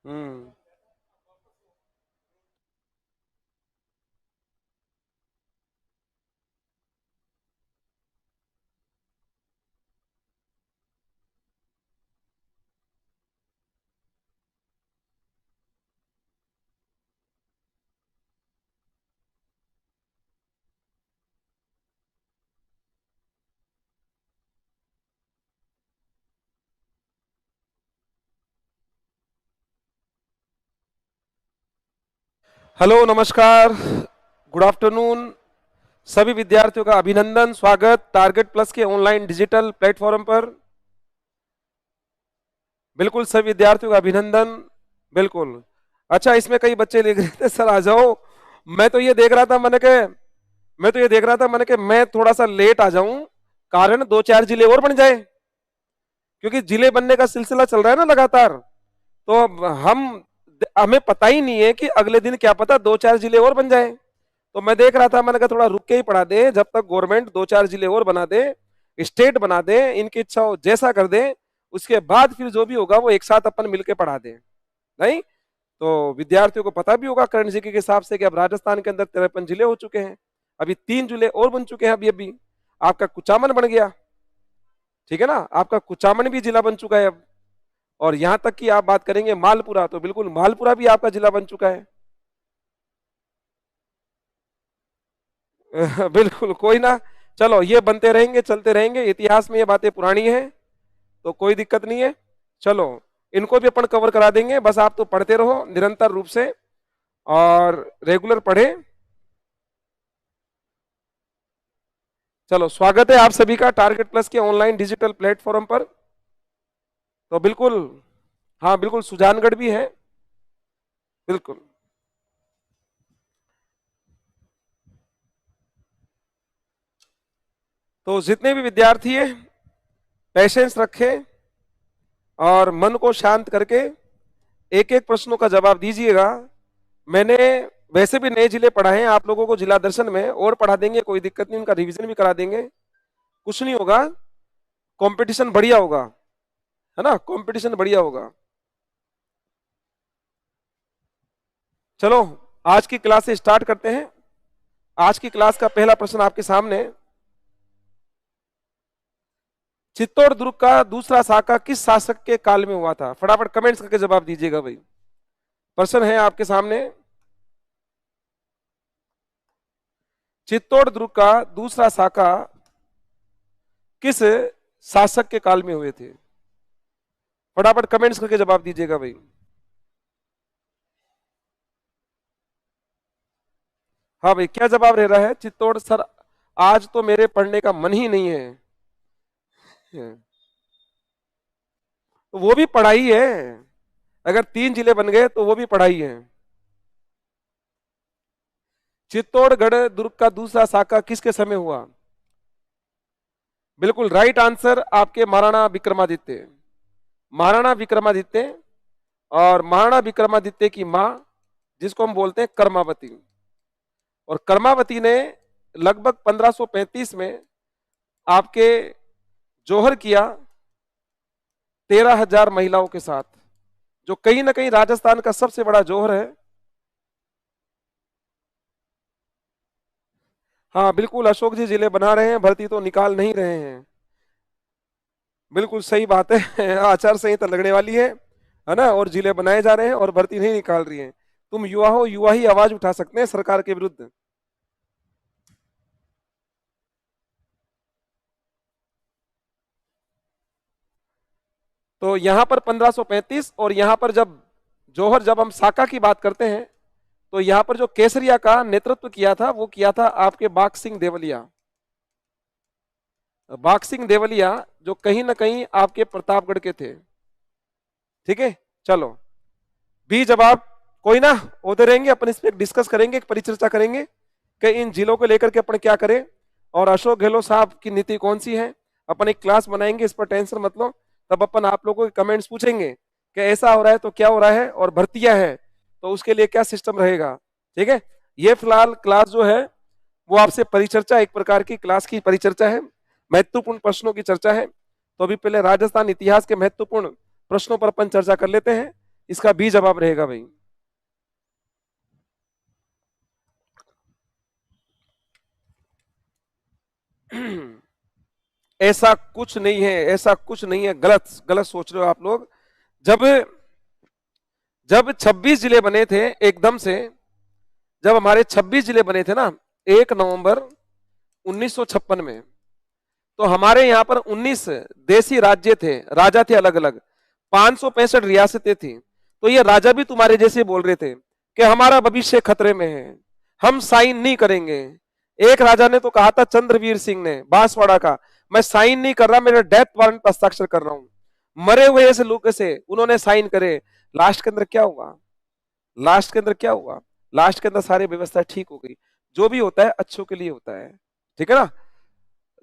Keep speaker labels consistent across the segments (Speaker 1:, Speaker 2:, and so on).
Speaker 1: हम्म। Hello, नमस्कार, good afternoon. सभी विद्यार्थियों का अभिनंदन, स्वागत टारगेट प्लस के ऑनलाइन डिजिटल प्लेटफॉर्म पर। बिल्कुल सभी विद्यार्थियों का अभिनंदन। बिल्कुल। अच्छा, इसमें कई बच्चे लिख रहे थे सर आ जाओ। मैं तो ये देख रहा था, मैंने कि मैं थोड़ा सा लेट आ जाऊं, कारण दो चार जिले और बन जाए, क्योंकि जिले बनने का सिलसिला चल रहा है ना लगातार। तो अब हमें पता ही नहीं है कि अगले दिन क्या पता दो चार जिले और बन जाए। तो मैं देख रहा था, मैंने कहा थोड़ा रुक के ही पढ़ा दे, जब तक गवर्नमेंट दो चार जिले और बना दे, स्टेट बना दे, इनकी इच्छा हो जैसा कर दे, उसके बाद फिर जो भी होगा वो एक साथ अपन मिलके पढ़ा दे। नहीं तो विद्यार्थियों को पता भी होगा करंट जीके के हिसाब से कि अब राजस्थान के अंदर 53 जिले हो चुके हैं। अभी 3 जिले और बन चुके हैं। अभी अभी आपका कुचामन बन गया, ठीक है ना, आपका कुचामन भी जिला बन चुका है अब। और यहां तक कि आप बात करेंगे मालपुरा, तो बिल्कुल मालपुरा भी आपका जिला बन चुका है। बिल्कुल, कोई ना, चलो ये बनते रहेंगे, चलते रहेंगे, इतिहास में ये बातें पुरानी है, तो कोई दिक्कत नहीं है। चलो, इनको भी अपन कवर करा देंगे, बस आप तो पढ़ते रहो निरंतर रूप से और रेगुलर पढ़े। चलो, स्वागत है आप सभी का टारगेट प्लस के ऑनलाइन डिजिटल प्लेटफॉर्म पर। तो बिल्कुल, हाँ बिल्कुल, सुजानगढ़ भी है। बिल्कुल। तो जितने भी विद्यार्थी हैं, पेशेंस रखें और मन को शांत करके एक एक प्रश्नों का जवाब दीजिएगा। मैंने वैसे भी नए जिले पढ़ाए हैं आप लोगों को, जिला दर्शन में और पढ़ा देंगे, कोई दिक्कत नहीं, उनका रिवीजन भी करा देंगे, कुछ नहीं होगा। कंपटीशन बढ़िया होगा, है ना, कंपटीशन बढ़िया होगा। चलो, आज की क्लास से स्टार्ट करते हैं। आज की क्लास का पहला प्रश्न आपके सामने, चित्तौड़ दुर्ग का दूसरा साका किस शासक के काल में हुआ था? फटाफट कमेंट्स करके जवाब दीजिएगा भाई। प्रश्न है आपके सामने, चित्तौड़ दुर्ग का दूसरा साका किस शासक के काल में हुए थे? फटाफट कमेंट्स करके जवाब दीजिएगा भाई। हाँ भाई, क्या जवाब रह रहा है? चित्तौड़ सर, आज तो मेरे पढ़ने का मन ही नहीं है। तो वो भी पढ़ाई है, अगर 3 जिले बन गए तो वो भी पढ़ाई है। चित्तौड़गढ़ दुर्ग का दूसरा साका किसके समय हुआ? बिल्कुल राइट आंसर आपके महाराणा विक्रमादित्य। महाराणा विक्रमादित्य, और महाराणा विक्रमादित्य की मां जिसको हम बोलते हैं कर्मावती, और कर्मावती ने लगभग 1535 में आपके जोहर किया 13,000 महिलाओं के साथ, जो कहीं ना कहीं राजस्थान का सबसे बड़ा जोहर है। हाँ बिल्कुल, अशोक जी जिले बना रहे हैं, भर्ती तो निकाल नहीं रहे हैं। बिल्कुल सही बात है। आचार संहिता लगने वाली है ना, और जिले बनाए जा रहे हैं और भर्ती नहीं निकाल रही है। तुम युवा हो, युवा ही आवाज उठा सकते हैं सरकार के विरुद्ध। तो यहां पर 1535, और यहां पर जब जौहर, जब हम साका की बात करते हैं, तो यहां पर जो केसरिया का नेतृत्व किया था वो किया था आपके बाग सिंह देवलिया। बाग सिंह देवलिया जो कहीं ना कहीं आपके प्रतापगढ़ के थे। ठीक है, चलो, बी जवाब। कोई ना, होते रहेंगे, अपन इस पर डिस्कस करेंगे, एक परिचर्चा करेंगे कि इन जिलों को लेकर के अपन क्या करें, और अशोक गहलोत साहब की नीति कौन सी है। अपन एक क्लास बनाएंगे, इस पर टेंशन मत लो। तब अपन आप लोगों के कमेंट्स पूछेंगे कि ऐसा हो रहा है तो क्या हो रहा है, और भर्तियां है तो उसके लिए क्या सिस्टम रहेगा। ठीक है, ये फिलहाल क्लास जो है वो आपसे परिचर्चा, एक प्रकार की क्लास की परिचर्चा है, महत्वपूर्ण प्रश्नों की चर्चा है। तो अभी पहले राजस्थान इतिहास के महत्वपूर्ण प्रश्नों पर अपन चर्चा कर लेते हैं। इसका बी जवाब रहेगा भाई। ऐसा कुछ नहीं है, ऐसा कुछ नहीं है, गलत गलत सोच रहे हो आप लोग। जब जब 26 जिले बने थे एकदम से, जब हमारे 26 जिले बने थे ना 1 नवंबर 1956 में, तो हमारे यहाँ पर 19 देसी राज्य थे, राजा थे अलग अलग, 565 रियासतें थी। तो ये राजा भी तुम्हारे जैसे बोल रहे थे कि हमारा भविष्य खतरे में है, हम साइन नहीं करेंगे। एक राजा ने तो कहा था, चंद्रवीर सिंह ने बांसवाड़ा का, मैं साइन नहीं कर रहा, मेरा डेथ वारंट पर हस्ताक्षर कर रहा हूं। मरे हुए ऐसे लोग से उन्होंने साइन करे। लास्ट के अंदर क्या हुआ? लास्ट के अंदर क्या हुआ? लास्ट के अंदर सारी व्यवस्था ठीक हो गई। जो भी होता है अच्छों के लिए होता है, ठीक है ना?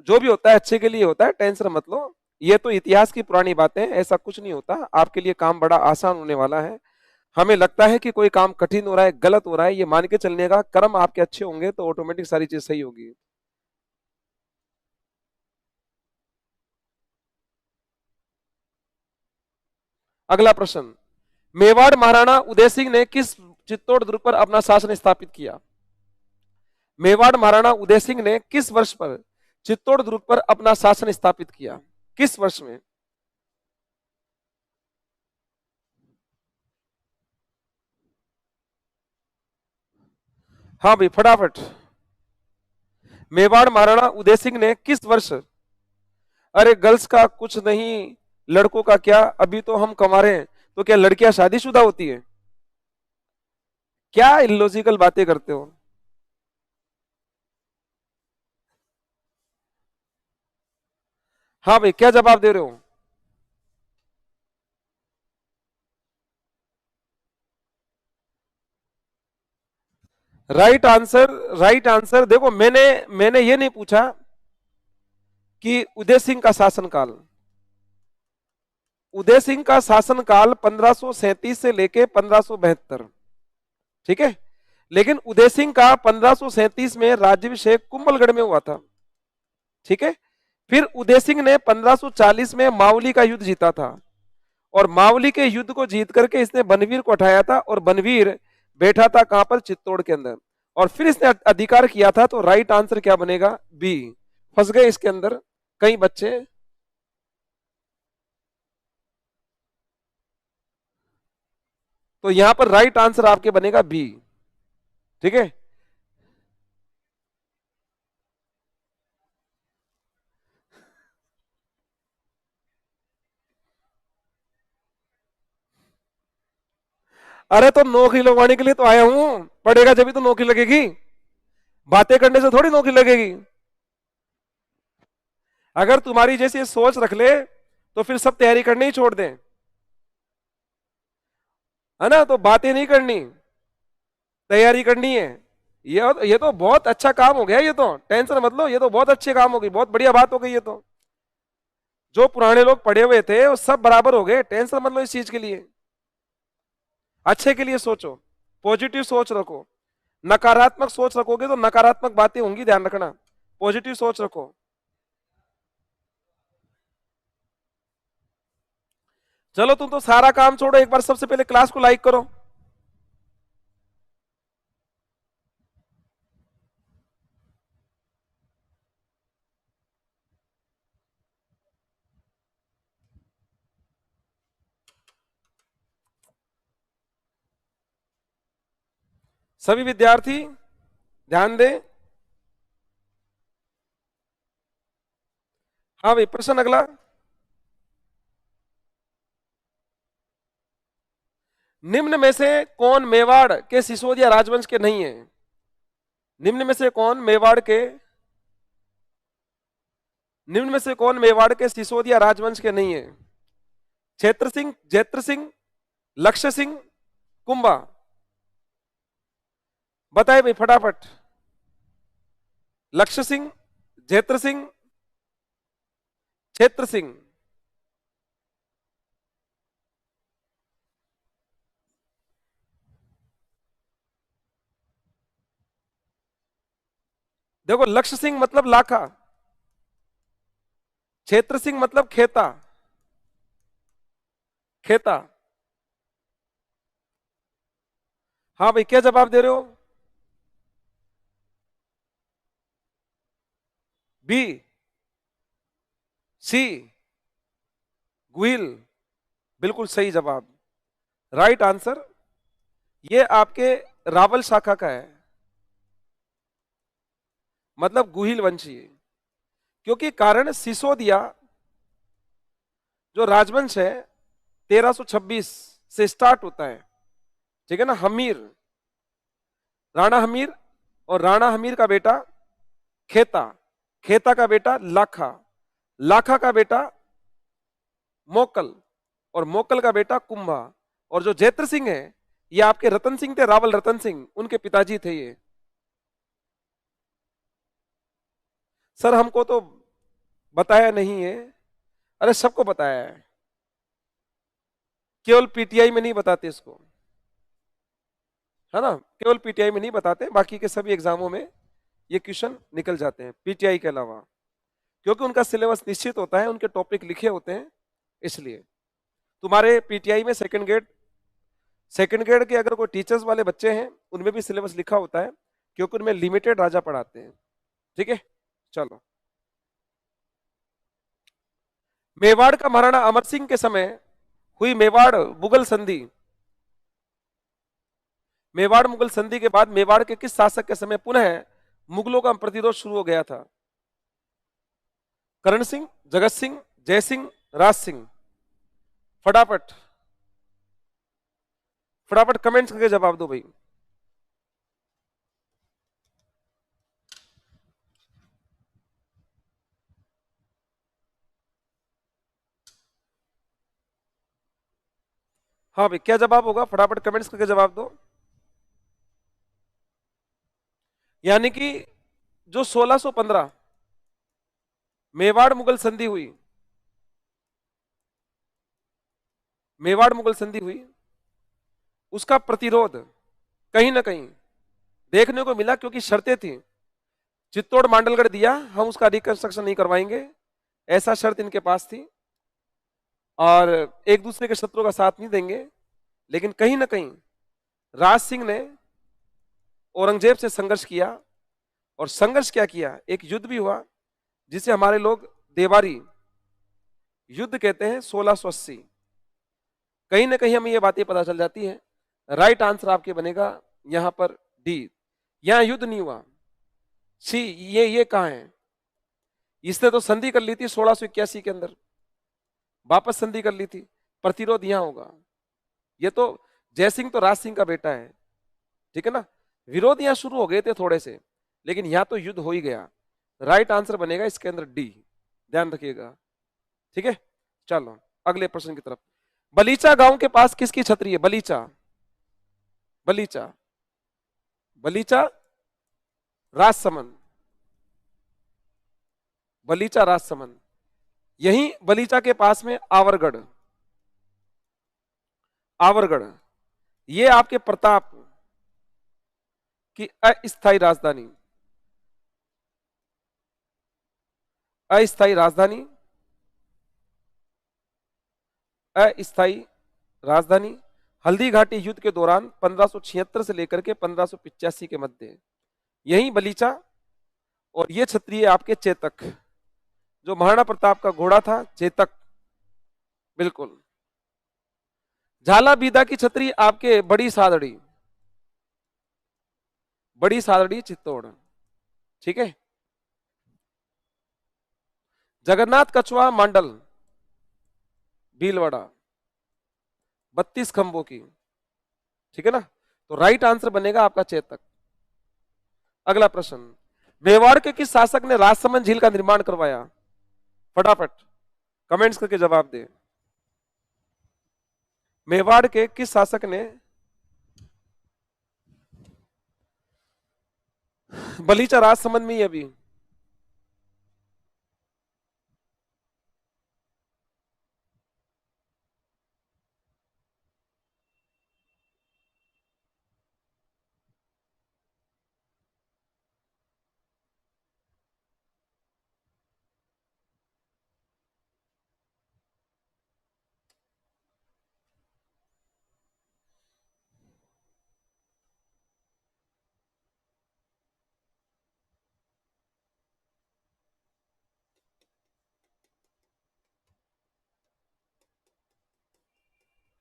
Speaker 1: जो भी होता है अच्छे के लिए होता है, टेंशन मत लो। ये तो इतिहास की पुरानी बातें हैं, ऐसा कुछ नहीं होता। आपके लिए काम बड़ा आसान होने वाला है। हमें लगता है कि कोई काम कठिन हो रहा है, गलत हो रहा है, ये मान के चलने का, कर्म आपके अच्छे होंगे तो ऑटोमेटिक सारी चीज सही होगी। अगला प्रश्न, मेवाड़ महाराणा उदय सिंह ने किस चित्तौड़ दुर्ग पर अपना शासन स्थापित किया? मेवाड़ महाराणा उदय सिंह ने किस वर्ष पर चित्तौड़ दुर्ग पर अपना शासन स्थापित किया? किस वर्ष में? हाँ भाई फटाफट। मेवाड़ महाराणा उदय सिंह ने किस वर्ष? अरे गर्ल्स का कुछ नहीं, लड़कों का क्या, अभी तो हम कमा रहे हैं, तो क्या लड़कियां शादीशुदा होती है? क्या इलॉजिकल बातें करते हो? हाँ भाई क्या जवाब दे रहे हो? Right answer, right answer. देखो मैंने मैंने ये नहीं पूछा कि उदय सिंह का शासनकाल, उदय सिंह का शासनकाल 1537 से लेके 1572, ठीक है। लेकिन उदय सिंह का 1537 में राज्याभिषेक कुंभलगढ़ में हुआ था, ठीक है। फिर उदय सिंह ने 1540 में मावली का युद्ध जीता था, और मावली के युद्ध को जीत करके इसने बनवीर को हटाया था, और बनवीर बैठा था कहां पर? चित्तौड़ के अंदर। और फिर इसने अधिकार किया था। तो राइट आंसर क्या बनेगा? बी। फंस गए इसके अंदर कई बच्चे। तो यहां पर राइट आंसर आपके बनेगा बी, ठीक है। अरे तो नौकरी लगवाने के लिए तो आया हूं, पढ़ेगा जब भी तो नौकरी लगेगी, बातें करने से थोड़ी नौकरी लगेगी। अगर तुम्हारी जैसी सोच रख ले तो फिर सब तैयारी करनी ही छोड़ दें, है ना? तो बातें नहीं करनी, तैयारी करनी है। ये तो बहुत अच्छा काम हो गया, ये तो टेंशन मत लो, ये तो बहुत अच्छे काम हो गई, बहुत बढ़िया बात हो गई ये तो। जो पुराने लोग पढ़े हुए थे वो सब बराबर हो गए, टेंशन मत लो इस चीज के लिए। अच्छे के लिए सोचो, पॉजिटिव सोच रखो। नकारात्मक सोच रखोगे तो नकारात्मक बातें होंगी, ध्यान रखना। पॉजिटिव सोच रखो। चलो तुम तो सारा काम छोड़ो, एक बार सबसे पहले क्लास को लाइक करो। सभी विद्यार्थी ध्यान दें। हाँ भाई प्रश्न अगला। निम्न में से कौन मेवाड़ के सिसोदिया राजवंश के नहीं है? निम्न में से कौन मेवाड़ के, निम्न में से कौन मेवाड़ के सिसोदिया राजवंश के नहीं है? क्षेत्र सिंह, जैत्र सिंह, लक्ष्य सिंह, कुंभा? बताए भाई फटाफट। लक्ष्य सिंह, जैत्र सिंह, क्षेत्र सिंह? देखो लक्ष्य सिंह मतलब लाखा, क्षेत्र सिंह मतलब खेता, खेता। हाँ भाई, क्या जवाब दे रहे हो? बी, सी, गुहिल। बिल्कुल सही जवाब, राइट आंसर। ये आपके रावल शाखा का है, मतलब गुहिल वंशी। क्योंकि कारण सिसोदिया जो राजवंश है 1326 से स्टार्ट होता है, ठीक है ना। हमीर, राणा हमीर, और राणा हमीर का बेटा खेता, खेता का बेटा लाखा, लाखा का बेटा मोकल, और मोकल का बेटा कुंभा। और जो जैत्र सिंह है, ये आपके रतन सिंह थे, रावल रतन सिंह, उनके पिताजी थे ये। सर हमको तो बताया नहीं है। अरे सबको बताया है, केवल पीटीआई में नहीं बताते इसको, है ना। केवल पीटीआई में नहीं बताते, बाकी के सभी एग्जामों में ये क्वेश्चन निकल जाते हैं पीटीआई के अलावा, क्योंकि उनका सिलेबस निश्चित होता है, उनके टॉपिक लिखे होते हैं। इसलिए तुम्हारे पीटीआई में सेकंड ग्रेड के अगर कोई टीचर्स वाले बच्चे हैं, उनमें भी सिलेबस लिखा होता है, क्योंकि उनमें लिमिटेड राजा पढ़ाते हैं। ठीक है, चलो। मेवाड़ का महाराणा अमर सिंह के समय हुई मेवाड़ मुगल संधि, मेवाड़ मुगल संधि के बाद मेवाड़ के किस शासक के समय पुनः मुगलों का प्रतिरोध शुरू हो गया था? करण सिंह, जगत सिंह, जय सिंह, राज सिंह। फटाफट फटाफट कमेंट्स करके जवाब दो भाई। हाँ भाई, क्या जवाब होगा? फटाफट कमेंट्स करके जवाब दो। यानी कि जो 1615 मेवाड़ मुगल संधि हुई, मेवाड़ मुगल संधि हुई, उसका प्रतिरोध कहीं ना कहीं देखने को मिला, क्योंकि शर्तें थी। चित्तौड़ मांडलगढ़ दिया, हम उसका रिकंस्ट्रक्शन नहीं करवाएंगे, ऐसा शर्त इनके पास थी। और एक दूसरे के शत्रुओं का साथ नहीं देंगे। लेकिन कहीं ना कहीं राज सिंह ने औरंगजेब से संघर्ष किया, और संघर्ष क्या किया, एक युद्ध भी हुआ, जिसे हमारे लोग देवारी युद्ध कहते हैं, 1680। कहीं ना कहीं हमें ये बातें पता चल जाती है। राइट आंसर आपके बनेगा यहां पर डी। यहां युद्ध नहीं हुआ। सी, ये कहां है? इसने तो संधि कर ली थी 1681 के अंदर, वापस संधि कर ली थी। प्रतिरोध यहां होगा। ये तो जयसिंह तो राज सिंह का बेटा है, ठीक है ना। विरोध यहां शुरू हो गए थे थोड़े से, लेकिन यहां तो युद्ध हो ही गया। राइट आंसर बनेगा इसके अंदर डी, ध्यान रखिएगा। ठीक है, चलो अगले प्रश्न की तरफ। बलीचा गांव के पास किसकी छतरी है? बलीचा, बलीचा, बलीचा राजसमंद, बलीचा राजसमंद। यही बलीचा के पास में आवरगढ़, आवरगढ़, ये आपके प्रताप की अस्थायी राजधानी, अस्थायी राजधानी, अस्थायी राजधानी। हल्दी घाटी युद्ध के दौरान 1576 से लेकर के 1585 के मध्य यही बलीचा। और ये क्षत्रिय आपके चेतक, जो महाराणा प्रताप का घोड़ा था, चेतक, बिल्कुल। झाला बीदा की छतरी आपके बड़ी सादड़ी, बड़ी सादड़ी चित्तौड़, ठीक है। जगन्नाथ कछुआ मांडल भीलवाड़ा, 32 खंभों की, ठीक है ना। तो राइट आंसर बनेगा आपका चेतक। अगला प्रश्न, मेवाड़ के किस शासक ने राजसमंद झील का निर्माण करवाया? फटाफट कमेंट्स करके जवाब दे। मेवाड़ के किस शासक ने बलीचा राजसमंद में ही अभी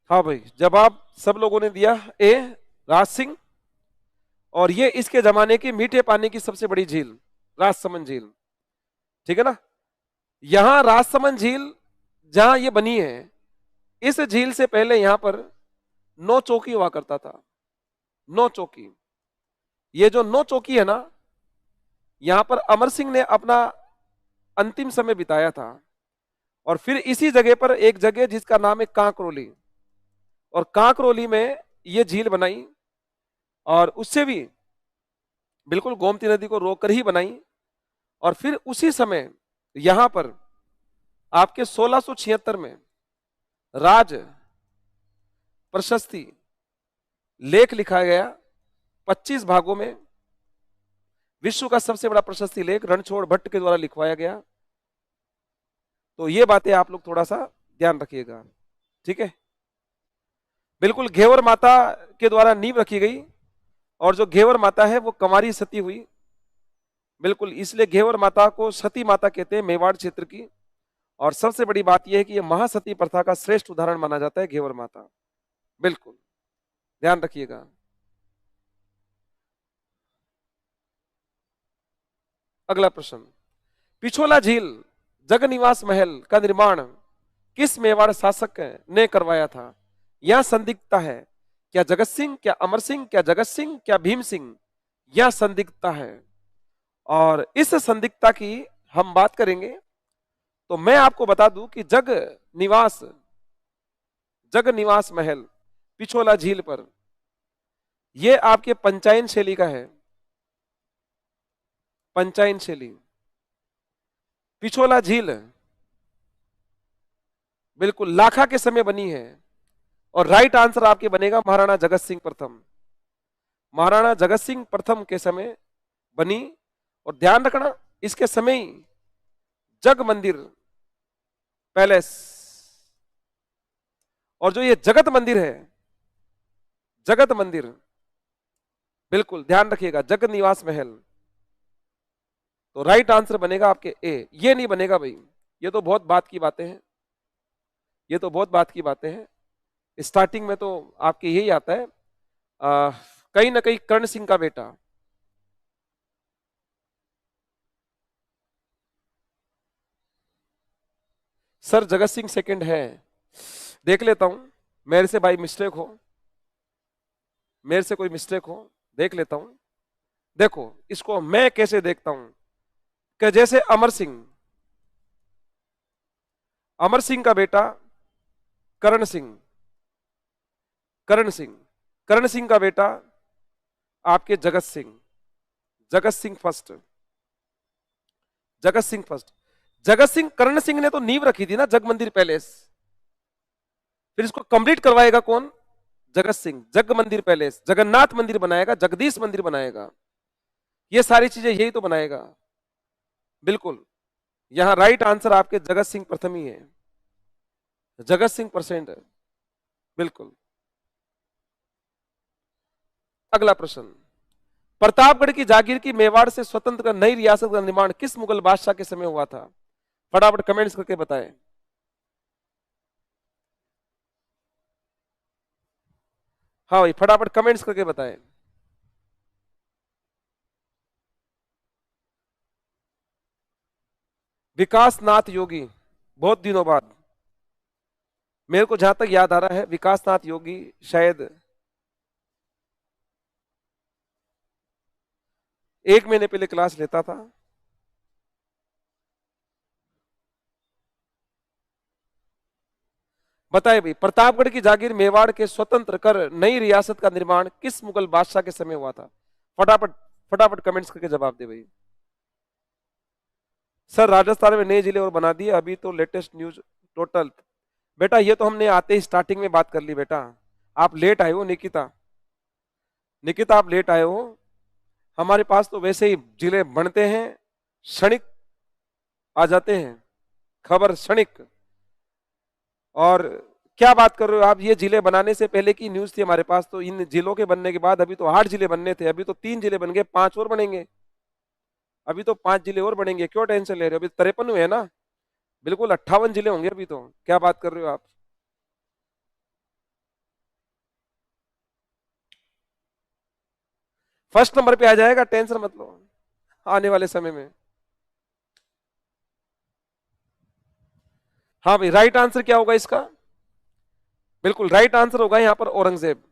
Speaker 1: हाँ भाई, जवाब सब लोगों ने दिया ए, राज सिंह। और ये इसके जमाने की मीठे पानी की सबसे बड़ी झील राजसमंद झील, ठीक है ना। यहां राजसमंद झील जहां ये बनी है, इस झील से पहले यहां पर नौ चौकी हुआ करता था। नौ चौकी, ये जो नौ चौकी है ना, यहां पर अमर सिंह ने अपना अंतिम समय बिताया था। और फिर इसी जगह पर एक जगह जिसका नाम है कांकरोली, और कांकरोली में ये झील बनाई, और उससे भी बिल्कुल गोमती नदी को रोककर ही बनाई। और फिर उसी समय यहां पर आपके 1676 में राज प्रशस्ति लेख लिखा गया 25 भागों में। विश्व का सबसे बड़ा प्रशस्ति लेख रणछोड़ भट्ट के द्वारा लिखवाया गया। तो ये बातें आप लोग थोड़ा सा ध्यान रखिएगा, ठीक है। बिल्कुल घेवर माता के द्वारा नींव रखी गई, और जो घेवर माता है वो कंवारी सती हुई। बिल्कुल, इसलिए घेवर माता को सती माता कहते हैं, मेवाड़ क्षेत्र की। और सबसे बड़ी बात यह है कि यह महासती प्रथा का श्रेष्ठ उदाहरण माना जाता है घेवर माता। बिल्कुल ध्यान रखिएगा। अगला प्रश्न, पिछोला झील जगनिवास महल का निर्माण किस मेवाड़ शासक ने करवाया था? यह संदिग्धता है, क्या जगत सिंह, क्या अमर सिंह, क्या जगत सिंह, क्या भीम सिंह? यह संदिग्धता है, और इस संदिग्धता की हम बात करेंगे। तो मैं आपको बता दूं कि जग निवास महल पिछोला झील पर, यह आपके पंचायन शैली का है। पंचायन शैली पिछोला झील बिल्कुल लाखा के समय बनी है, और राइट आंसर आपके बनेगा महाराणा जगत सिंह प्रथम। महाराणा जगत सिंह प्रथम के समय बनी। और ध्यान रखना, इसके समय ही जग मंदिर पैलेस, और जो ये जगत मंदिर है, जगत मंदिर, बिल्कुल ध्यान रखिएगा, जगत निवास महल। तो राइट आंसर बनेगा आपके ए। ये नहीं बनेगा भाई, ये तो बहुत बात की बातें हैं, ये तो बहुत बात की बातें हैं। स्टार्टिंग में तो आपके यही आता है, कहीं ना कहीं कर्ण सिंह का बेटा। सर जगत सिंह सेकंड है, देख लेता हूं, मेरे से भाई मिस्टेक हो, मेरे से कोई मिस्टेक हो, देख लेता हूं। देखो इसको मैं कैसे देखता हूं कि जैसे अमर सिंह का बेटा करण सिंह, करण सिंह का बेटा आपके जगत सिंह, जगत सिंह फर्स्ट, जगत सिंह फर्स्ट। जगत सिंह करण सिंह ने तो नींव रखी थी ना जग मंदिर पैलेस, फिर इसको कंप्लीट करवाएगा कौन? जगत सिंह। जग मंदिर पैलेस, जगन्नाथ मंदिर बनाएगा, जगदीश मंदिर बनाएगा, ये सारी चीजें यही तो बनाएगा। बिल्कुल, यहां राइट आंसर आपके जगत सिंह प्रथम ही है, जगत सिंह परसेंट है। बिल्कुल। अगला प्रश्न, प्रतापगढ़ की जागीर की मेवाड़ से स्वतंत्र कर नई रियासत का निर्माण किस मुगल बादशाह के समय हुआ था? फटाफट कमेंट्स करके बताएं। हाँ भाई, फटाफट कमेंट्स करके बताएं। विकास नाथ योगी, बहुत दिनों बाद, मेरे को जहां तक याद आ रहा है विकास नाथ योगी शायद 1 महीने पहले क्लास लेता था। बताए भाई, प्रतापगढ़ की जागीर मेवाड़ के स्वतंत्र कर नई रियासत का निर्माण किस मुगल बादशाह के समय हुआ था? फटाफट फटाफट कमेंट्स करके जवाब दे भाई। सर राजस्थान में नए जिले और बना दिए, अभी तो लेटेस्ट न्यूज टोटल। बेटा ये तो हमने आते ही स्टार्टिंग में बात कर ली बेटा, आप लेट आए हो निकिता, निकिता आप लेट आए हो। हमारे पास तो वैसे ही जिले बनते हैं, क्षणिक आ जाते हैं, खबर क्षणिक। और क्या बात कर रहे हो आप, ये जिले बनाने से पहले की न्यूज थी हमारे पास, तो इन जिलों के बनने के बाद अभी तो 8 जिले बनने थे, अभी तो 3 जिले बन गए, 5 और बनेंगे, अभी तो 5 जिले और बनेंगे। क्यों टेंशन ले रहे हो, अभी 53 हुए है ना, बिल्कुल 58 जिले होंगे अभी तो। क्या बात कर रहे हो आप? फर्स्ट नंबर पे आ जाएगा, टेंशन मत लो आने वाले समय में। हाँ भाई, राइट आंसर क्या होगा इसका? बिल्कुल राइट आंसर होगा यहां पर औरंगजेब।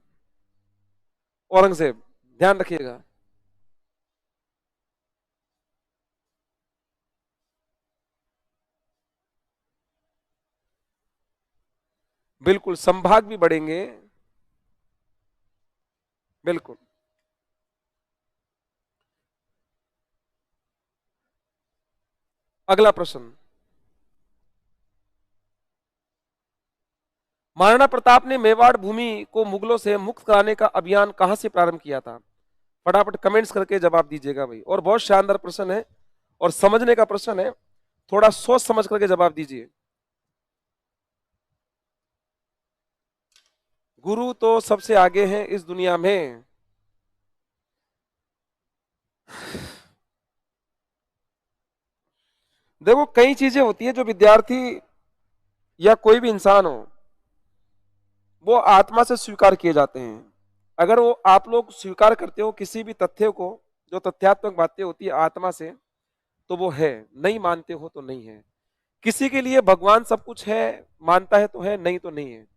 Speaker 1: औरंगजेब, ध्यान रखिएगा। बिल्कुल, संभाग भी बढ़ेंगे। बिल्कुल। अगला प्रश्न, महाराणा प्रताप ने मेवाड़ भूमि को मुगलों से मुक्त कराने का अभियान कहां से प्रारंभ किया था? फटाफट कमेंट्स करके जवाब दीजिएगा भाई। और बहुत शानदार प्रश्न है और समझने का प्रश्न है, थोड़ा सोच समझ करके जवाब दीजिए। गुरु तो सबसे आगे हैं इस दुनिया में। देखो, कई चीजें होती है जो विद्यार्थी या कोई भी इंसान हो, वो आत्मा से स्वीकार किए जाते हैं। अगर वो आप लोग स्वीकार करते हो किसी भी तथ्य को, जो तथ्यात्मक बातें होती है आत्मा से, तो वो है, नहीं मानते हो तो नहीं है। किसी के लिए भगवान सब कुछ है, मानता है तो है, नहीं तो नहीं है।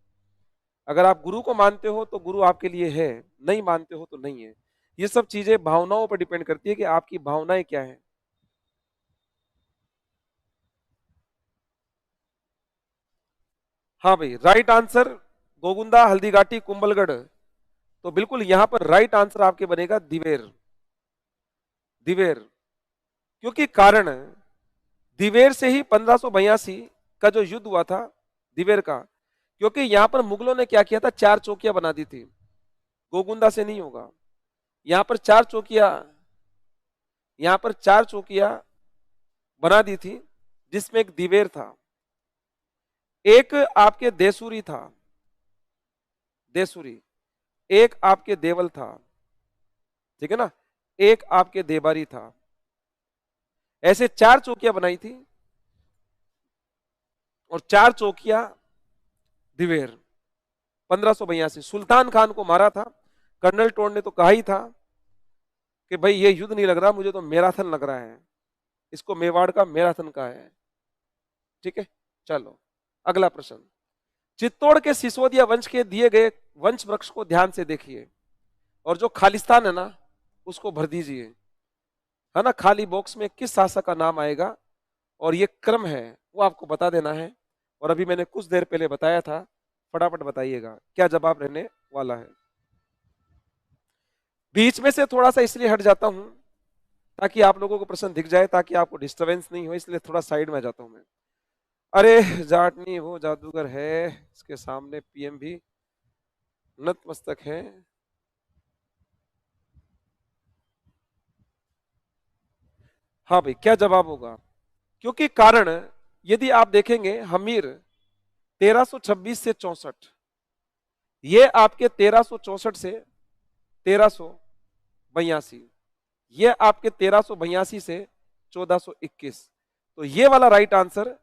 Speaker 1: अगर आप गुरु को मानते हो तो गुरु आपके लिए है, नहीं मानते हो तो नहीं है। ये सब चीजें भावनाओं पर डिपेंड करती है कि आपकी भावनाएं क्या है। हाँ भाई, राइट आंसर गोगुंदा, हल्दीघाटी, कुंभलगढ़। तो बिल्कुल यहां पर राइट आंसर आपके बनेगा दिवेर। दिवेर, क्योंकि कारण दिवेर से ही 1582 का जो युद्ध हुआ था, दिवेर का, क्योंकि यहां पर मुगलों ने क्या किया था, 4 चौकियां बना दी थी। गोगुंदा से नहीं होगा। यहां पर 4 चौकियां, यहां पर 4 चौकियां बना दी थी, जिसमें एक दिवेर था, एक आपके देसूरी था, देसूरी, एक आपके देवल था, ठीक है ना, एक आपके देबारी था। ऐसे 4 चौकियां बनाई थी और 4 चौकियां दिवेर। 1582 सुल्तान खान को मारा था। कर्नल टोन ने तो कहा ही था कि भाई ये युद्ध नहीं लग रहा, मुझे तो मैराथन लग रहा है, इसको मेवाड़ का मैराथन का है। ठीक है, चलो अगला प्रश्न, चित्तौड़ के सिसोदिया वंश के दिए गए वंश वृक्ष को ध्यान से देखिए और जो खालिस्तान है ना उसको भर दीजिए, है ना। खाली बॉक्स में किस शासक का नाम आएगा और ये क्रम है वो आपको बता देना है। और अभी मैंने कुछ देर पहले बताया था, फटाफट बताइएगा क्या जवाब रहने वाला है। बीच में से थोड़ा सा इसलिए हट जाता हूं ताकि आप लोगों को प्रश्न दिख जाए, ताकि आपको डिस्टरबेंस नहीं हो, इसलिए थोड़ा साइड में जाता हूं मैं। अरे जाटनी वो जादूगर है, इसके सामने पीएम भी नतमस्तक है। हाँ भाई, क्या जवाब होगा? क्योंकि कारण, यदि आप देखेंगे हमीर 1326 से 64, ये आपके 1364 से 1382, ये आपके 1382 से 1421। तो ये वाला राइट आंसर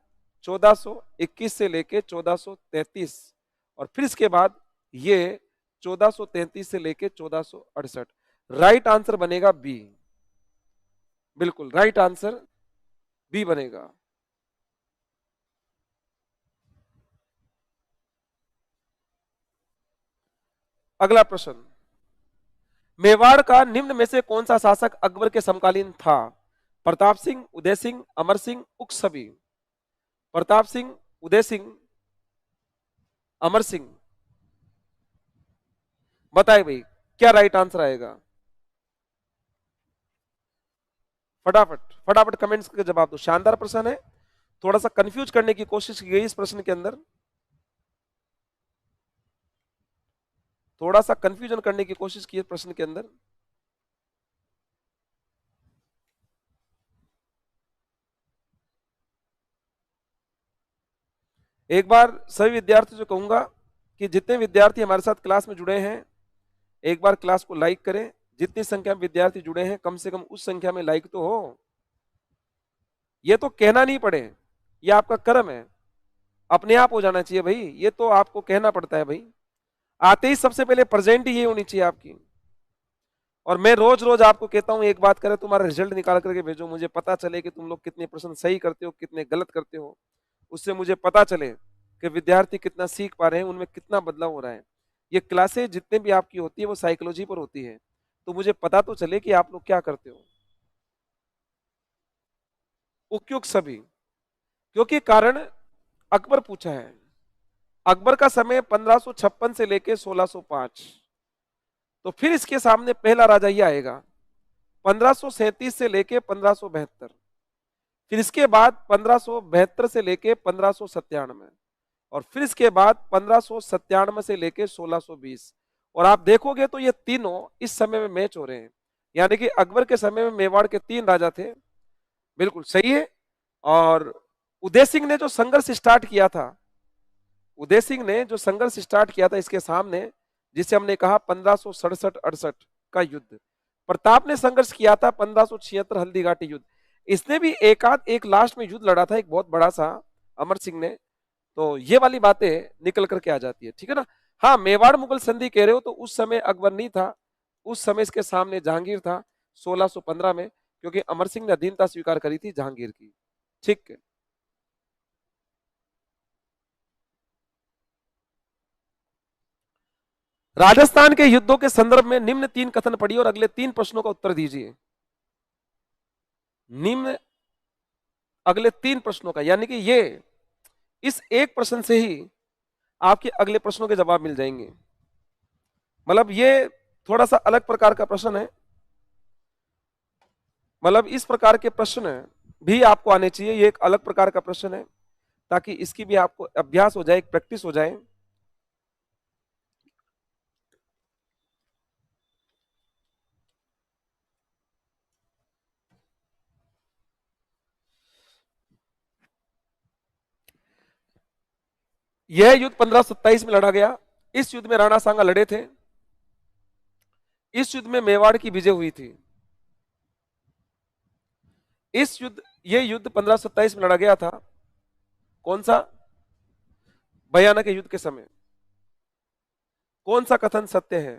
Speaker 1: 1421 से लेके 1433, और फिर इसके बाद ये 1433 से लेके 1468। राइट आंसर बनेगा बी। बिल्कुल राइट आंसर बी बनेगा। अगला प्रश्न, मेवाड़ का निम्न में से कौन सा शासक अकबर के समकालीन था? प्रताप सिंह, उदय सिंह, अमर सिंह, उकसबी। प्रताप सिंह, उदय सिंह, अमर सिंह, बताए भाई क्या राइट आंसर आएगा? फटाफट फटाफट कमेंट्स करके जवाब दो। शानदार प्रश्न है, थोड़ा सा कंफ्यूज करने की कोशिश की गई इस प्रश्न के अंदर, थोड़ा सा कंफ्यूजन करने की कोशिश की प्रश्न के अंदर। एक बार सभी विद्यार्थियों से कहूंगा कि जितने विद्यार्थी हमारे साथ क्लास में जुड़े हैं, एक बार क्लास को लाइक करें। जितनी संख्या में विद्यार्थी जुड़े हैं, कम से कम उस संख्या में लाइक तो हो। ये तो कहना नहीं पड़े, ये आपका कर्म है, अपने आप हो जाना चाहिए भाई, ये तो आपको कहना पड़ता है भाई। आते ही सबसे पहले प्रेजेंट ही ये होनी चाहिए आपकी। और मैं रोज रोज आपको कहता हूं एक बात करें, तुम्हारा रिजल्ट निकाल करके भेजो, मुझे पता चले कि तुम लोग कितने प्रश्न सही करते हो, कितने गलत करते हो। उससे मुझे पता चले कि विद्यार्थी कितना सीख पा रहे हैं, उनमें कितना बदलाव हो रहा है। ये क्लासेज जितने भी आपकी होती है वो साइकोलॉजी पर होती है, तो मुझे पता तो चले कि आप लोग क्या करते हो। उपयुक्त सभी, क्योंकि कारण अकबर पूछा है। अकबर का समय 1556 से लेके 1605, तो फिर इसके सामने पहला राजा ये आएगा 1537 से लेके 1572, फिर इसके बाद 1572 से लेके 1597, और फिर इसके बाद 1597 से लेके 1620। और आप देखोगे तो ये तीनों इस समय में मैच हो रहे हैं, यानी कि अकबर के समय में मेवाड़ के 3 राजा थे। बिल्कुल सही है। और उदय सिंह ने जो संघर्ष स्टार्ट किया था, उदय सिंह ने जो संघर्ष स्टार्ट किया था इसके सामने, जिसे हमने कहा 1567-68 का युद्ध, प्रताप ने संघर्ष किया था 1576 हल्दी घाटी युद्ध। इसने भी एक लास्ट में युद्ध लड़ा था एक बहुत बड़ा सा, अमर सिंह ने। तो ये वाली बातें निकल करके आ जाती है, ठीक है ना। हाँ, मेवाड़ मुगल संधि कह रहे हो तो उस समय अकबर नहीं था, उस समय इसके सामने जहांगीर था 1615 में, क्योंकि अमर सिंह ने अधीनता स्वीकार करी थी जहांगीर की। ठीक है। राजस्थान के युद्धों के संदर्भ में निम्न 3 कथन पढ़िए और अगले 3 प्रश्नों का उत्तर दीजिए। निम्न अगले 3 प्रश्नों का, यानी कि ये इस एक प्रश्न से ही आपके अगले प्रश्नों के जवाब मिल जाएंगे। मतलब ये थोड़ा सा अलग प्रकार का प्रश्न है, मतलब इस प्रकार के प्रश्न भी आपको आने चाहिए। ये एक अलग प्रकार का प्रश्न है, ताकि इसकी भी आपको अभ्यास हो जाए, एक प्रैक्टिस हो जाए। यह युद्ध 1527 में लड़ा गया। इस युद्ध में राणा सांगा लड़े थे। इस युद्ध में मेवाड़ की विजय हुई थी। यह युद्ध 1527 में लड़ा गया था। कौन सा? बयाना के युद्ध के समय। कौन सा कथन सत्य है?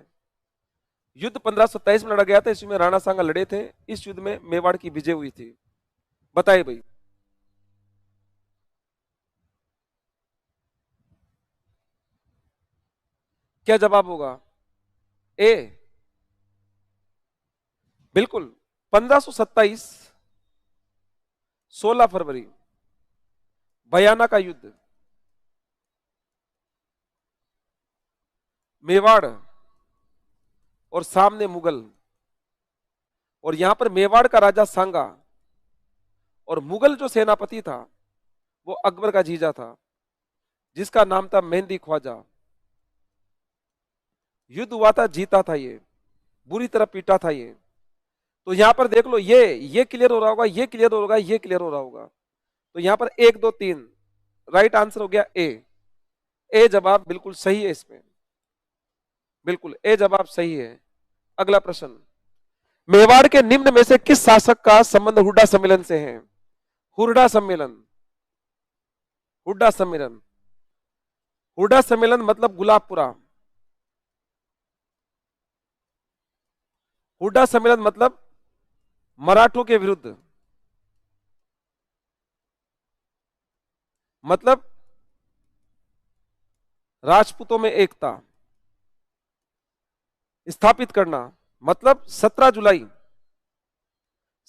Speaker 1: युद्ध 1527 में लड़ा गया था, इसमें राणा सांगा लड़े थे, इस युद्ध में मेवाड़ की विजय हुई थी। बताइए भाई। क्या जवाब होगा? ए। बिल्कुल। 1527 16 फरवरी, बयाना का युद्ध। मेवाड़ और सामने मुगल, और यहां पर मेवाड़ का राजा सांगा और मुगल जो सेनापति था वो अकबर का जीजा था, जिसका नाम था मेहंदी ख्वाजा। युद्ध हुआ था, जीता था, ये बुरी तरह पीटा था ये। तो यहां पर देख लो, ये क्लियर हो रहा होगा, ये क्लियर हो रहा, ये क्लियर हो रहा होगा। तो यहां पर 1 2 3 राइट आंसर हो गया ए। ए जवाब बिल्कुल सही है इसमें, बिल्कुल ए जवाब सही है। अगला प्रश्न, मेवाड़ के निम्न में से किस शासक का संबंध हुड्डा सम्मेलन से है? हुड्डा सम्मेलन, हुड्डा सम्मेलन, हुड्डा सम्मेलन मतलब गुलाबपुरा। हुड्डा सम्मेलन मतलब मराठों के विरुद्ध, मतलब राजपूतों में एकता स्थापित करना, मतलब 17 जुलाई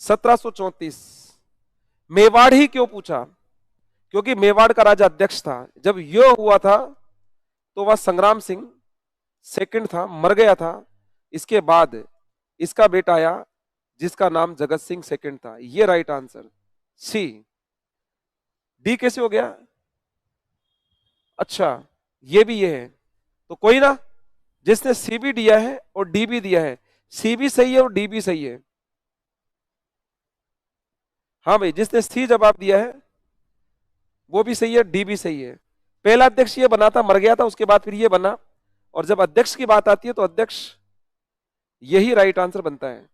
Speaker 1: 1734। मेवाड़ ही क्यों पूछा? क्योंकि मेवाड़ का राजा अध्यक्ष था जब यह हुआ था, तो वह संग्राम सिंह सेकंड था, मर गया था। इसके बाद इसका बेटा आया जिसका नाम जगत सिंह सेकंड था। ये राइट आंसर सी। डी कैसे हो गया? अच्छा, ये भी ये है, तो कोई ना, जिसने सी भी दिया है और डी भी दिया है, सी भी सही है और डी भी सही है। हाँ भाई, जिसने सी जवाब दिया है वो भी सही है, डी भी सही है। पहला अध्यक्ष ये बना था, मर गया था, उसके बाद फिर ये बना, और जब अध्यक्ष की बात आती है तो अध्यक्ष यही राइट आंसर बनता है।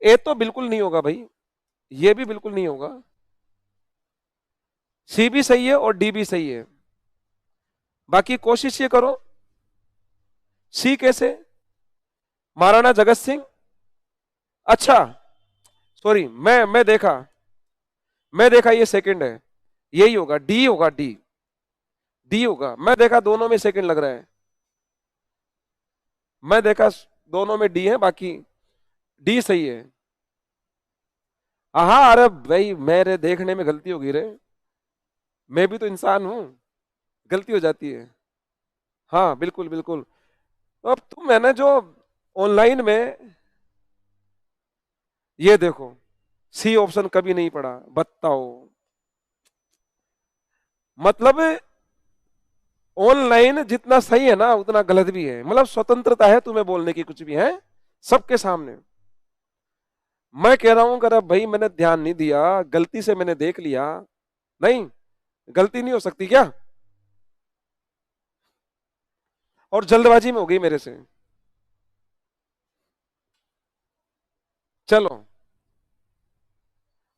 Speaker 1: ए तो बिल्कुल नहीं होगा भाई, ये भी बिल्कुल नहीं होगा। सी भी सही है और डी भी सही है। बाकी कोशिश ये करो, सी कैसे? महाराणा जगत सिंह। अच्छा, सॉरी, मैं देखा ये सेकंड है, यही होगा, डी होगा, डी, डी होगा। मैं देखा दोनों में सेकंड लग रहा है, मैं देखा दोनों में डी है, बाकी डी सही है। हाँ, अरे भाई मेरे देखने में गलती होगी रे, मैं भी तो इंसान हूं, गलती हो जाती है। हाँ बिल्कुल बिल्कुल। तो अब तुम मैंने जो ऑनलाइन में, ये देखो, सी ऑप्शन कभी नहीं पढ़ा, बताओ। मतलब ऑनलाइन जितना सही है ना उतना गलत भी है, मतलब स्वतंत्रता है तुम्हें बोलने की कुछ भी है सबके सामने। मैं कह रहा हूं अगर भाई मैंने ध्यान नहीं दिया, गलती से मैंने देख लिया, नहीं, गलती नहीं हो सकती क्या? और जल्दबाजी में हो गई मेरे से। चलो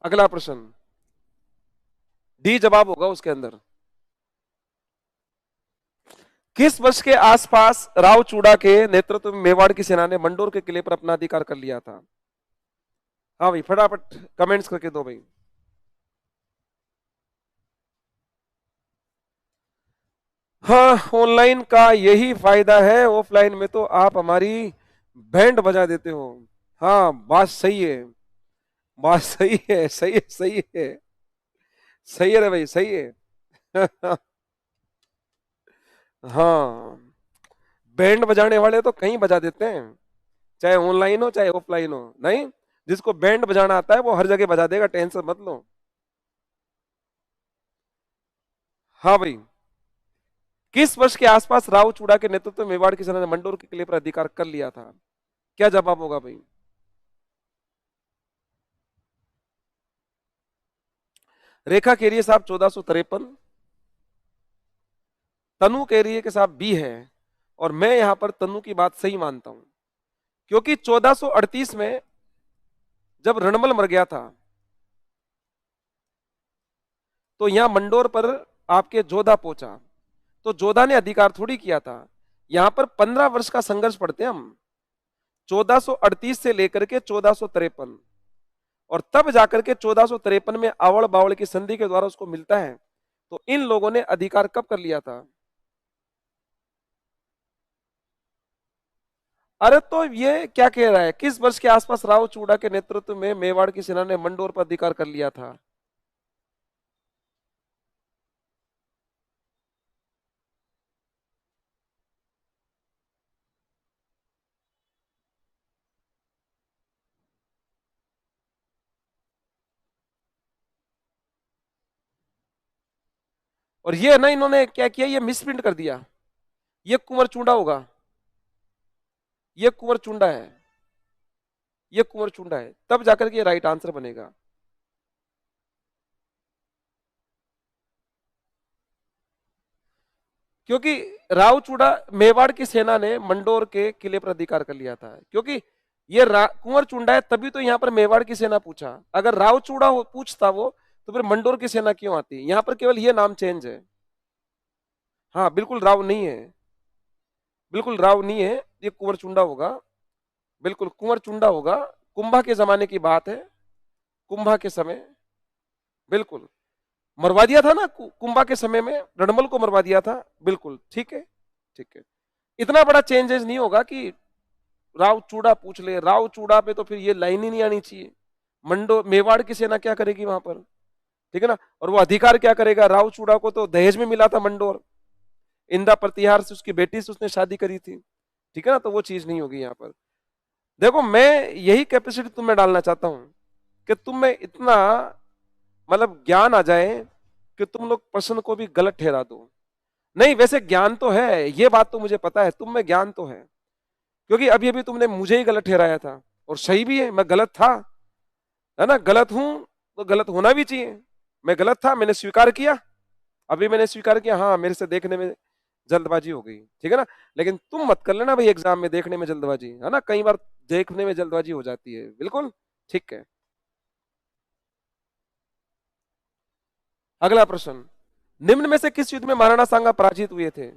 Speaker 1: अगला प्रश्न, डी जवाब होगा उसके अंदर। किस वर्ष के आसपास राव चूड़ा के नेतृत्व में मेवाड़ की सेना ने मंडोर के किले पर अपना अधिकार कर लिया था? हाँ भाई फटाफट कमेंट्स करके दो भाई। हाँ, ऑनलाइन का यही फायदा है, ऑफलाइन में तो आप हमारी बैंड बजा देते हो। हाँ बात सही है, बात सही है, सही है, सही है, सही है रे भाई, सही है। हाँ, बैंड बजाने वाले तो कहीं बजा देते हैं, चाहे ऑनलाइन हो चाहे ऑफलाइन हो, नहीं, जिसको बैंड बजाना आता है वो हर जगह बजा देगा, टेंशन मत लो। हाँ भाई, किस वर्ष के आसपास राव चूड़ा के नेतृत्व में मेवाड़ की सेना ने मंडोर के किले पर अधिकार कर लिया था? क्या जवाब होगा भाई? रेखा कह रही है साहब 1453, तनु कह रही है कि साहब बी है, और मैं यहां पर तनु की बात सही मानता हूं, क्योंकि 1438 में जब रणमल मर गया था तो यहां मंडोर पर आपके जोधा पहुंचा, तो जोधा ने अधिकार थोड़ी किया था, यहां पर 15 वर्ष का संघर्ष पढ़ते हैं हम, 1438 से लेकर के 1453, और तब जाकर के 1453 में आवड़ बावड़ की संधि के द्वारा उसको मिलता है। तो इन लोगों ने अधिकार कब कर लिया था? अरे तो ये क्या कह रहा है, किस वर्ष के आसपास राव चूड़ा के नेतृत्व में मेवाड़ की सेना ने मंडोर पर अधिकार कर लिया था? और ये ना इन्होंने क्या किया, ये मिसप्रिंट कर दिया, ये कुंवर चूड़ा होगा, ये कुंवर चुंडा है, ये कुंवर चुंडा है, तब जाकर के ये राइट आंसर बनेगा। क्योंकि राव चूड़ा, मेवाड़ की सेना ने मंडोर के किले पर अधिकार कर लिया था, क्योंकि ये कुंवर चुंडा है, तभी तो यहां पर मेवाड़ की सेना पूछा, अगर राव चूड़ा पूछता वो तो फिर मंडोर की सेना क्यों आती? यहां पर केवल ये नाम चेंज है। हाँ बिल्कुल राव नहीं है, बिल्कुल राव नहीं है, ये कुंवर चुंडा होगा, बिल्कुल कुंवर चुंडा होगा, कुंभा के जमाने की बात है, कुंभा के समय, बिल्कुल मरवा दिया था ना कुंभा के समय में, रणमल को मरवा दिया था, बिल्कुल ठीक है, ठीक है। इतना बड़ा चेंजेस नहीं होगा कि राव चूड़ा पूछ ले, राव चूड़ा पे तो फिर ये लाइन ही नहीं आनी चाहिए, मंडो मेवाड़ की सेना क्या करेगी वहां पर, ठीक है ना, और वो अधिकार क्या करेगा, राव चूड़ा को तो दहेज में मिला था मंडोर, इंदा प्रतिहार से उसकी बेटी से उसने शादी करी थी, ठीक है ना, तो वो चीज नहीं होगी यहाँ पर। देखो मैं यही कैपेसिटी तुम्हें डालना चाहता हूं कि तुम में इतना मतलब ज्ञान आ जाए कि तुम लोग प्रश्न को भी गलत ठहरा दो। नहीं वैसे ज्ञान तो है, ये बात तो मुझे पता है, तुम में ज्ञान तो है, क्योंकि अभी अभी तुमने मुझे ही गलत ठहराया था, और सही भी है, मैं गलत था, है ना, गलत हूं तो गलत होना भी चाहिए, मैं गलत था, मैंने स्वीकार किया, अभी मैंने स्वीकार किया, हाँ मेरे से देखने में जल्दबाजी हो गई, ठीक है ना, लेकिन तुम मत कर लेना भाई एग्जाम में देखने में जल्दबाजी, है ना, कई बार देखने में जल्दबाजी हो जाती है, बिल्कुल ठीक है। अगला प्रश्न, निम्न में से किस युद्ध में महाराणा सांगा पराजित हुए थे?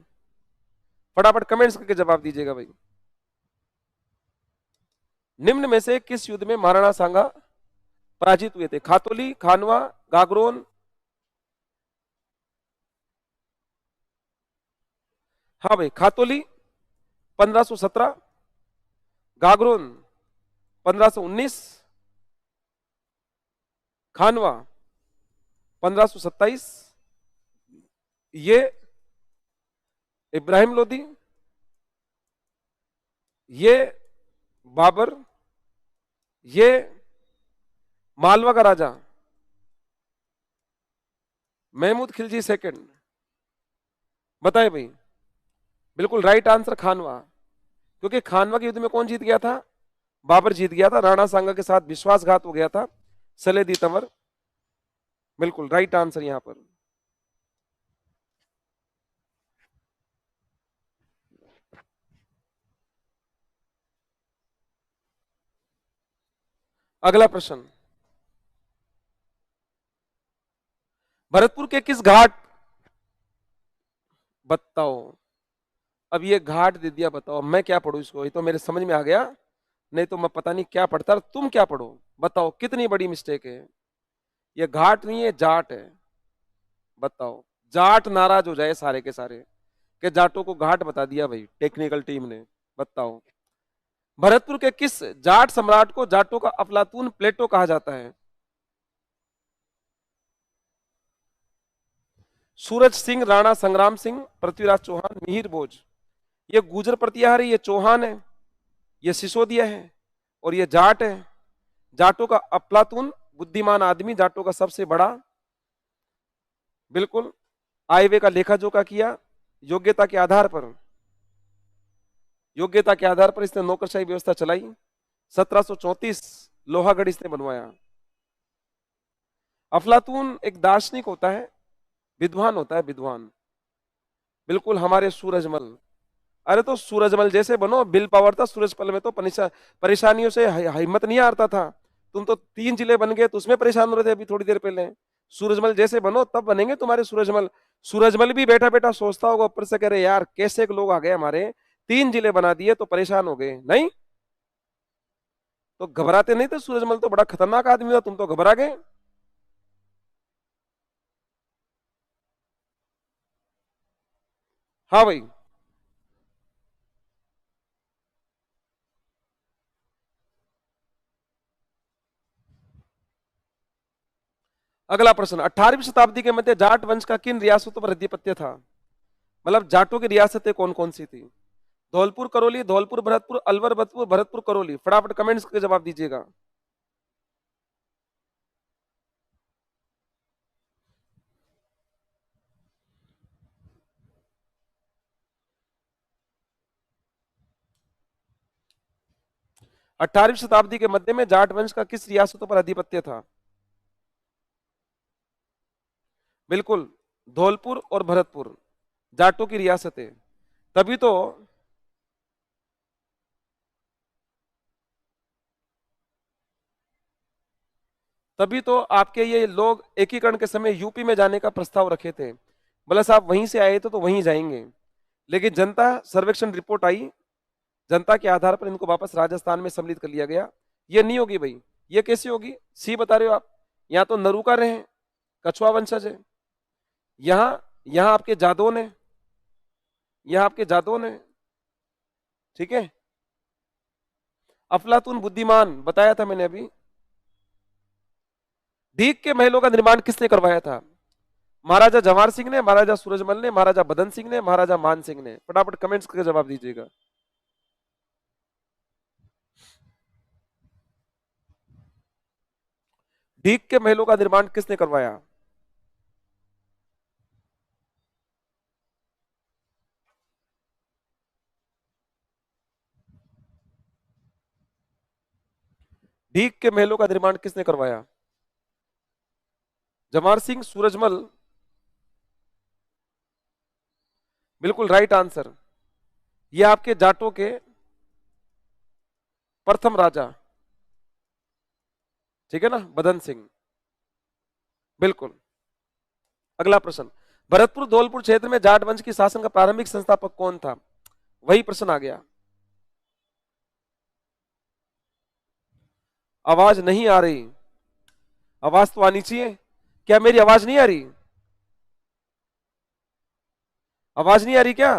Speaker 1: फटाफट कमेंट्स करके जवाब दीजिएगा भाई। निम्न में से किस युद्ध में महाराणा सांगा पराजित हुए थे? खातोली, खानवा, गागरोन। हाँ भाई, खातोली 1517, गागरोन 1519, खानवा 1527। ये इब्राहिम लोदी, ये बाबर, ये मालवा का राजा महमूद खिलजी सेकंड। बताए भाई। बिल्कुल राइट आंसर खानवा, क्योंकि खानवा के युद्ध में कौन जीत गया था? बाबर जीत गया था, राणा सांगा के साथ विश्वासघात हो गया था सलेदी तंवर। बिल्कुल राइट आंसर यहां पर। अगला प्रश्न, भरतपुर के किस घाट, बताओ। अब ये घाट दे दिया, बताओ मैं क्या पढ़ू इसको? ये तो मेरे समझ में आ गया, नहीं तो मैं पता नहीं क्या पढ़ता, तुम क्या पढ़ो? बताओ कितनी बड़ी मिस्टेक है। ये घाट नहीं है, जाट है। बताओ, जाट नाराज हो जाए सारे के सारे कि जाटों को घाट बता दिया भाई टेक्निकल टीम ने। बताओ, भरतपुर के किस जाट सम्राट को जाटों का अफलातून प्लेटो कहा जाता है? सूरज सिंह, राणा संग्राम सिंह, पृथ्वीराज चौहान, मिहिर भोज। ये गुजर प्रतिहार है, ये चौहान है, ये सिसोदिया है और ये जाट है। जाटों का अफलातून बुद्धिमान आदमी, जाटों का सबसे बड़ा। बिल्कुल आय व्यय का लेखा जोखा किया, योग्यता के आधार पर, योग्यता के आधार पर इसने नौकरशाही व्यवस्था चलाई। 1734 लोहागढ़ इसने बनवाया। अफलातून एक दार्शनिक होता है, विद्वान होता है, विद्वान। बिल्कुल हमारे सूरजमल, अरे तो सूरजमल जैसे बनो, बिल पावर था सूरजमल में, तो परेशानियों से हिम्मत नहीं हारता था। तुम तो 3 जिले बन गए तो उसमें परेशान हो रहे थे अभी थोड़ी देर पहले। सूरजमल जैसे बनो तब बनेंगे तुम्हारे सूरजमल। सूरजमल भी बैठा बैठा सोचता होगा ऊपर से, कह रहे यार कैसे लोग आ गए हमारे, 3 जिले बना दिए तो परेशान हो गए। नहीं तो घबराते नहीं थे, सूरजमल तो बड़ा खतरनाक आदमी था, तुम तो घबरा गए। हाँ भाई, अगला प्रश्न, 18वीं शताब्दी के मध्य जाट वंश का किन रियासतों पर अधिपत्य था? मतलब जाटों की रियासतें कौन कौन सी थी? धौलपुर करौली, धौलपुर भरतपुर, अलवर भरतपुर, भरतपुर करौली। फटाफट कमेंट्स के जवाब दीजिएगा। अठारहवीं शताब्दी के मध्य में जाट वंश का किस रियासतों पर अधिपत्य था? बिल्कुल धौलपुर और भरतपुर जाटों की रियासतें। तभी तो आपके ये लोग एकीकरण के समय यूपी में जाने का प्रस्ताव रखे थे। बोला साहब वहीं से आए तो वहीं जाएंगे, लेकिन जनता सर्वेक्षण रिपोर्ट आई, जनता के आधार पर इनको वापस राजस्थान में सम्मिलित कर लिया गया। ये नहीं होगी भाई, ये कैसे होगी? सी बता रहे हो आप। यहाँ तो नरूका रहे, कछुआ वंशज है, यहाँ यहाँ आपके जादोन है, यहाँ आपके जादोन है। ठीक है, अफलातून बुद्धिमान बताया था मैंने अभी। दीग के महलों का निर्माण किसने करवाया था? महाराजा जवाहर सिंह ने, महाराजा सूरजमल ने, महाराजा बदन सिंह ने, महाराजा मान सिंह ने। फटाफट कमेंट्स करके जवाब दीजिएगा। दीग के महलों का निर्माण किसने करवाया? दीग के महलों का निर्माण किसने करवाया? जवाहर सिंह, सूरजमल। बिल्कुल राइट आंसर। ये आपके जाटों के प्रथम राजा, ठीक है ना, बदन सिंह। बिल्कुल। अगला प्रश्न, भरतपुर धौलपुर क्षेत्र में जाट वंश की शासन का प्रारंभिक संस्थापक कौन था? वही प्रश्न आ गया। आवाज नहीं आ रही। आवाज तो आनी चाहिए। क्या मेरी आवाज नहीं आ रही? आवाज नहीं आ रही क्या?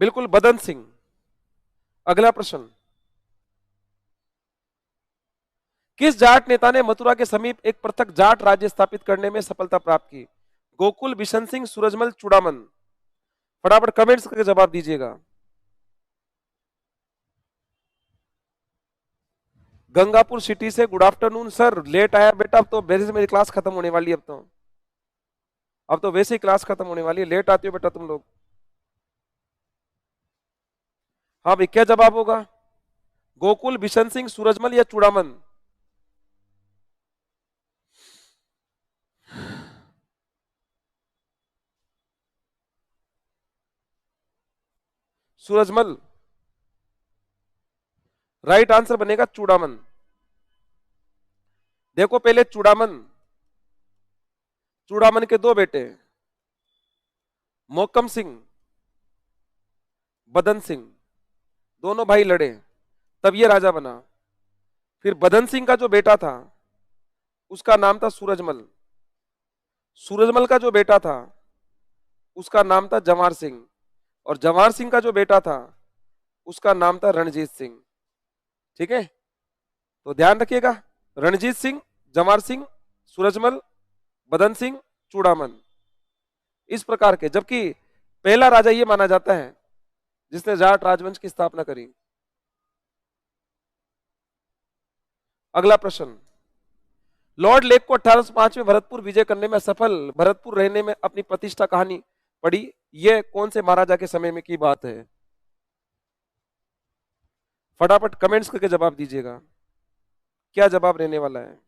Speaker 1: बिल्कुल, बदन सिंह। अगला प्रश्न। किस जाट नेता ने मथुरा के समीप एक पृथक जाट राज्य स्थापित करने में सफलता प्राप्त की? गोकुल, बिशन सिंह, सूरजमल, चूड़ामन। फटाफट कमेंट्स करके जवाब दीजिएगा। गंगापुर सिटी से गुड आफ्टरनून सर। लेट आया बेटा, अब तो वैसे मेरी क्लास खत्म होने वाली है। अब तो वैसे ही क्लास खत्म होने वाली है। लेट आते हो बेटा तुम लोग। हाँ भाई, क्या जवाब होगा? गोकुल, बिशन सिंह, सूरजमल या चूड़ामन? सूरजमल। राइट आंसर बनेगा चूड़ामन। देखो पहले चूड़ामन, चूड़ामन के दो बेटे, मोहकम सिंह, बदन सिंह, दोनों भाई लड़े, तब ये राजा बना। फिर बदन सिंह का जो बेटा था उसका नाम था सूरजमल। सूरजमल का जो बेटा था उसका नाम था जवाहर सिंह। और जवाहर सिंह का जो बेटा था उसका नाम था रणजीत सिंह। ठीक है, तो ध्यान रखिएगा। रणजीत सिंह, जवाहर सिंह, सूरजमल, बदन सिंह, चूड़ामन, इस प्रकार के। जबकि पहला राजा ये माना जाता है जिसने जाट राजवंश की स्थापना करी। अगला प्रश्न। लॉर्ड लेक को 1805 में भरतपुर विजय करने में सफल भरतपुर रहने में अपनी प्रतिष्ठा कहानी पड़ी। यह कौन से महाराजा के समय में की बात है? फटाफट कमेंट्स करके जवाब दीजिएगा। क्या जवाब रहने वाला है?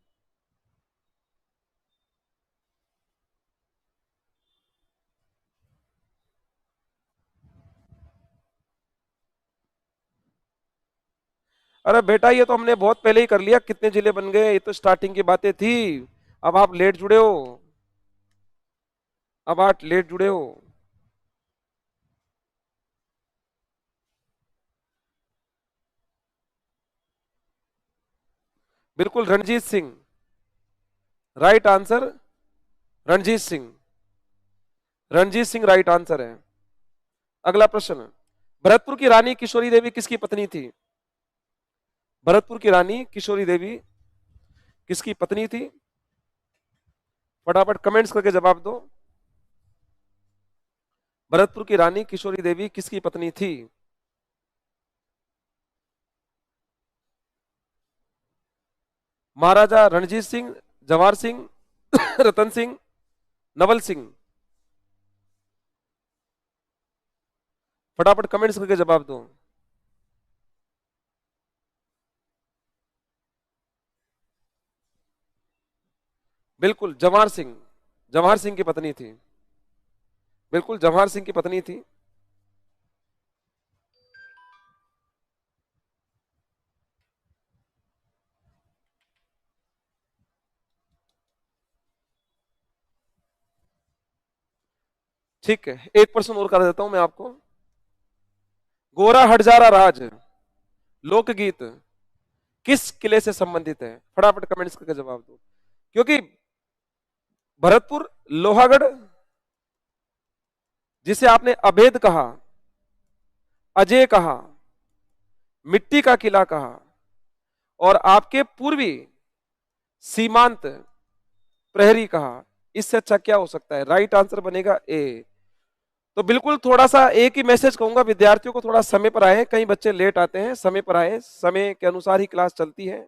Speaker 1: अरे बेटा, ये तो हमने बहुत पहले ही कर लिया। कितने जिले बन गए, ये तो स्टार्टिंग की बातें थी। अब आप लेट जुड़े हो। अब आप लेट जुड़े हो। बिल्कुल, Ranjit Singh. Right answer Ranjit Singh. Ranjit Singh right answer है। अगला प्रश्न। भरतपुर की रानी किशोरी देवी किसकी पत्नी थी? भरतपुर की रानी किशोरी देवी किसकी पत्नी थी? फटाफट कमेंट्स करके जवाब दो। भरतपुर की रानी किशोरी देवी किसकी पत्नी थी? महाराजा रणजीत सिंह, जवाहर सिंह, रतन सिंह, नवल सिंह। फटाफट कमेंट्स करके जवाब दो। बिल्कुल, जवाहर सिंह। जवाहर सिंह की पत्नी थी। बिल्कुल, जवाहर सिंह की पत्नी थी। ठीक है, एक प्रश्न और कर देता हूं मैं आपको। गोरा हटजारा राज लोकगीत किस किले से संबंधित है? फटाफट कमेंट्स करके जवाब दो। क्योंकि भरतपुर, लोहागढ़, जिसे आपने अभेद कहा, अजय कहा, मिट्टी का किला कहा, और आपके पूर्वी सीमांत प्रहरी कहा, इससे अच्छा क्या हो सकता है? राइट आंसर बनेगा ए। तो बिल्कुल, थोड़ा सा एक ही मैसेज कहूंगा विद्यार्थियों को, थोड़ा समय पर आए। कई बच्चे लेट आते हैं, समय पर आए। समय के अनुसार ही क्लास चलती है,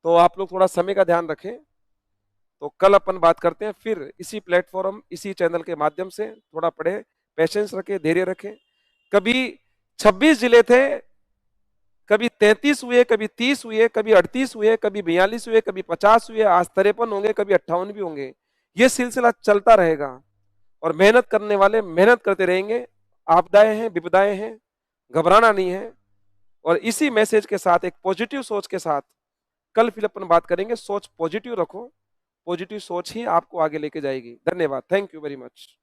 Speaker 1: तो आप लोग थोड़ा समय का ध्यान रखें। तो कल अपन बात करते हैं फिर इसी प्लेटफॉर्म, इसी चैनल के माध्यम से। थोड़ा पढ़े, पेशेंस रखें, धैर्य रखें। कभी 26 जिले थे, कभी 33 हुए, कभी 30 हुए, कभी 38 हुए, कभी 42 हुए, कभी 50 हुए, आज 53 होंगे, कभी 58 भी होंगे। ये सिलसिला चलता रहेगा। और मेहनत करने वाले मेहनत करते रहेंगे। आपदाएं हैं, विपदाएं हैं, घबराना नहीं है। और इसी मैसेज के साथ, एक पॉजिटिव सोच के साथ कल फिर अपन बात करेंगे। सोच पॉजिटिव रखो, पॉजिटिव सोच ही आपको आगे लेके जाएगी। धन्यवाद, थैंक यू वेरी मच।